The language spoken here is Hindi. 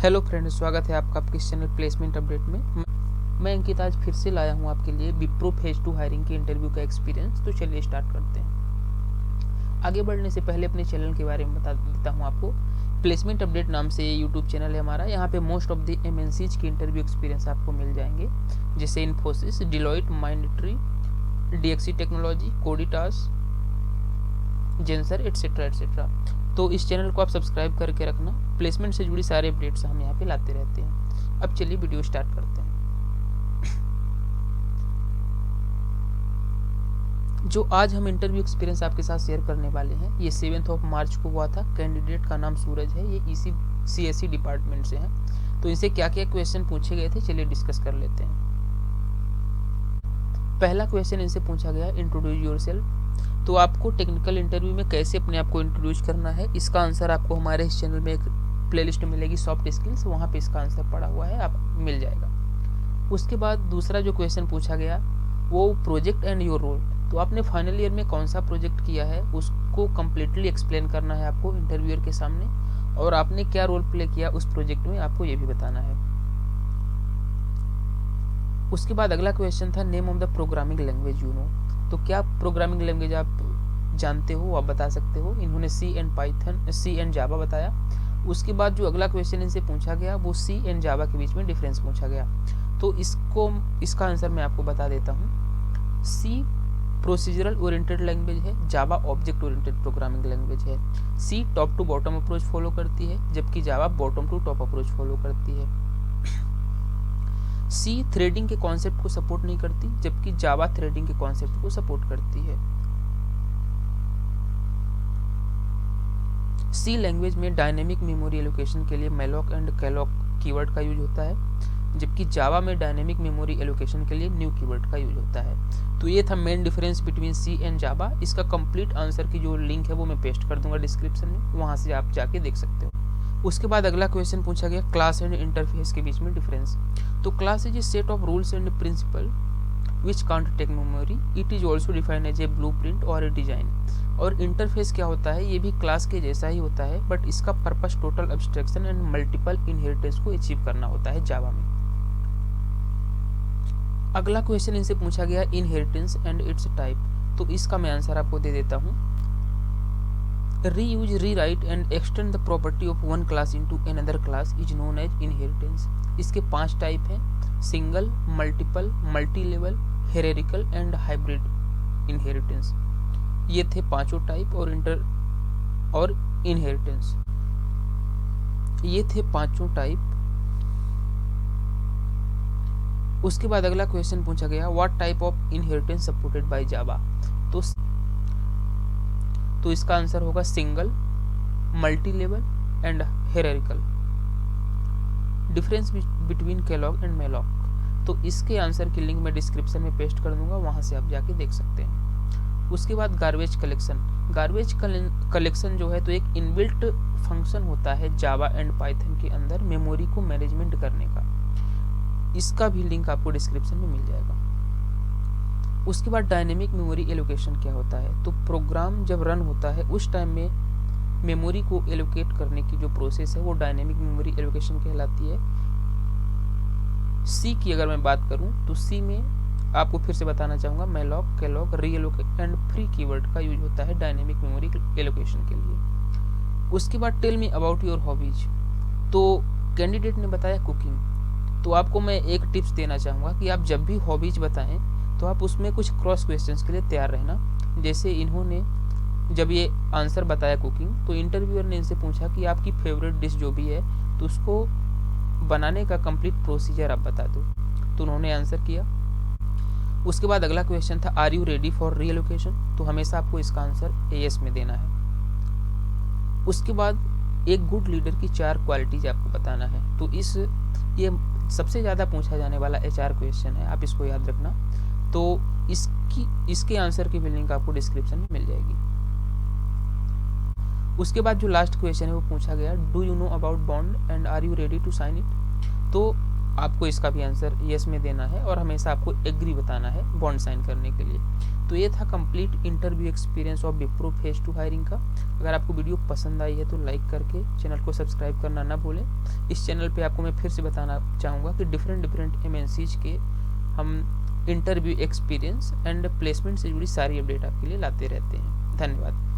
हेलो फ्रेंड्स, स्वागत है आपका आपके चैनल प्लेसमेंट अपडेट में। मैं अंकित आज फिर से लाया हूँ आपके लिए विप्रो फेज 2 हायरिंग के इंटरव्यू का एक्सपीरियंस। तो चलिए स्टार्ट करते हैं। आगे बढ़ने से पहले अपने चैनल के बारे में बता देता हूँ आपको। प्लेसमेंट अपडेट नाम से यूट्यूब चैनल है हमारा। यहाँ पे मोस्ट ऑफ द MNCs के इंटरव्यू एक्सपीरियंस आपको मिल जाएंगे, जैसे Infosys, Deloitte, Mindtree, DXC technology, Coditas, Zensar, et cetera et cetera. तो इस चैनल को आप सब्सक्राइब करके रखना। प्लेसमेंट से जुड़ी सारे अपडेट्स हम यहाँ पे लाते रहते हैं। अब चलिए वीडियो स्टार्ट करते हैं। जो आज हम इंटरव्यू एक्सपीरियंस आपके साथ शेयर करने वाले हैं, ये 7 मार्च को हुआ था। कैंडिडेट का नाम सूरज है, ये CSE डिपार्टमेंट से है। तो इनसे क्या क्या क्वेश्चन पूछे गए थे, चलिए डिस्कस कर लेते हैं। पहला क्वेश्चन इनसे पूछा गया, इंट्रोड्यूस योरसेल्फ। तो आपको टेक्निकल इंटरव्यू में कैसे अपने आप को इंट्रोड्यूस करना है, इसका आंसर आपको हमारे इस चैनल में एक प्लेलिस्ट मिलेगी सॉफ्ट स्किल्स, वहाँ पे इसका आंसर पड़ा हुआ है, आप मिल जाएगा। उसके बाद दूसरा जो क्वेश्चन पूछा गया वो प्रोजेक्ट एंड योर रोल। तो आपने फाइनल ईयर में कौन सा प्रोजेक्ट किया है उसको कम्प्लीटली एक्सप्लेन करना है आपको इंटरव्यूअर के सामने, और आपने क्या रोल प्ले किया उस प्रोजेक्ट में आपको ये भी बताना है। उसके बाद अगला क्वेश्चन था, name of the programming language you know. तो क्या प्रोग्रामिंग लैंग्वेज आप जानते हो, आप बता सकते हो। इन्होंने C and Python, C and Java बताया। उसके बाद जो अगला क्वेश्चन इनसे पूछा गया वो C एंड जावा के बीच में डिफरेंस पूछा गया। तो इसका आंसर मैं आपको बता देता हूँ। C प्रोसीजरल ओरिएंटेड लैंग्वेज है, Java object oriented programming language है। C top to bottom approach follow करती है, जबकि Java bottom to top approach follow करती है। C थ्रेडिंग के कॉन्सेप्ट को सपोर्ट नहीं करती, जबकि जावा थ्रेडिंग के कॉन्सेप्ट को सपोर्ट करती है। C लैंग्वेज में डायनेमिक मेमोरी एलोकेशन के लिए मैलॉक एंड कैलॉक कीवर्ड का यूज होता है, जबकि जावा में डायनेमिक मेमोरी एलोकेशन के लिए न्यू कीवर्ड का यूज होता है। तो ये था main difference between C and Java. इसका कंप्लीट आंसर की जो लिंक है वो मैं पेस्ट कर दूंगा डिस्क्रिप्शन में, वहां से आप जाके देख सकते हो। उसके बाद अगला क्वेश्चन पूछा गया, क्लास एंड इंटरफेस के बीच में डिफरेंस। तो class is a set of rules and principle which can't take memory, it is also defined as a blueprint और ए डिजाइन। और इंटरफेस क्या होता है, ये भी क्लास के जैसा ही होता है, बट इसका purpose total abstraction and multiple inheritance को अचीव करना होता है जावा में। अगला क्वेश्चन इनसे पूछा गया, इनहेरिटेंस एंड इट्स टाइप। तो इसका मैं आंसर आपको दे देता हूँ। Reuse, rewrite and extend the property of one class into another class is known as inheritance। इसके 5 टाइप हैं, single, multiple, multi level, hierarchical and hybrid inheritance. ये थे 5 टाइप और इनहेरिटेंस, ये थे 5 टाइप। उसके बाद अगला क्वेश्चन पूछा गया, what type of inheritance supported by Java. तो इसका आंसर होगा single, multi level and hierarchical. Difference between calloc and malloc. तो इसके आंसर की लिंक मैं डिस्क्रिप्शन में पेस्ट कर दूंगा, वहां से आप जाके देख सकते हैं। उसके बाद गार्बेज कलेक्शन। गार्बेज कलेक्शन जो है तो एक इनबिल्ट फंक्शन होता है जावा एंड पाइथन के अंदर मेमोरी को मैनेजमेंट करने का। इसका भी लिंक आपको डिस्क्रिप्शन में मिल जाएगा। उसके बाद डायनेमिक मेमोरी एलोकेशन क्या होता है। तो प्रोग्राम जब रन होता है उस टाइम में मेमोरी को एलोकेट करने की जो प्रोसेस है वो डायनेमिक मेमोरी एलोकेशन कहलाती है। C की अगर मैं बात करूं तो C में आपको फिर से बताना चाहूँगा, malloc, calloc, reallocate and free keyword का यूज होता है डायनेमिक मेमोरी एलोकेशन के लिए। उसके बाद tell me about your hobbies. तो कैंडिडेट ने बताया कुकिंग। तो आपको मैं एक टिप्स देना चाहूँगा कि आप जब भी हॉबीज बताएं तो आप उसमें कुछ क्रॉस क्वेश्चंस के लिए तैयार रहना। जैसे इन्होंने जब ये आंसर बताया कुकिंग, तो इंटरव्यूअर ने इनसे पूछा कि आपकी फेवरेट डिश जो भी है तो उसको बनाने का कंप्लीट प्रोसीजर आप बता दो। तो उन्होंने आंसर किया। उसके बाद अगला क्वेश्चन था, are you ready for relocation. तो हमेशा आपको इसका आंसर यस में देना है। उसके बाद एक गुड लीडर की 4 क्वालिटीज आपको बताना है। तो ये सबसे ज़्यादा पूछा जाने वाला HR क्वेश्चन है, आप इसको याद रखना। तो इसके आंसर की भी लिंक आपको डिस्क्रिप्शन में मिल जाएगी। उसके बाद जो लास्ट क्वेश्चन है वो पूछा गया, do you know about bond and are you ready to sign it. तो आपको इसका भी आंसर यस में देना है और हमेशा आपको एग्री बताना है बॉन्ड साइन करने के लिए। तो ये था complete interview experience of Wipro phase 2 hiring का। अगर आपको वीडियो पसंद आई है तो लाइक करके चैनल को सब्सक्राइब करना ना भूलें। इस चैनल पे आपको मैं फिर से बताना चाहूँगा कि डिफरेंट MNCs के हम इंटरव्यू एक्सपीरियंस एंड प्लेसमेंट से जुड़ी सारी अपडेट आपके लिए लाते रहते हैं। धन्यवाद।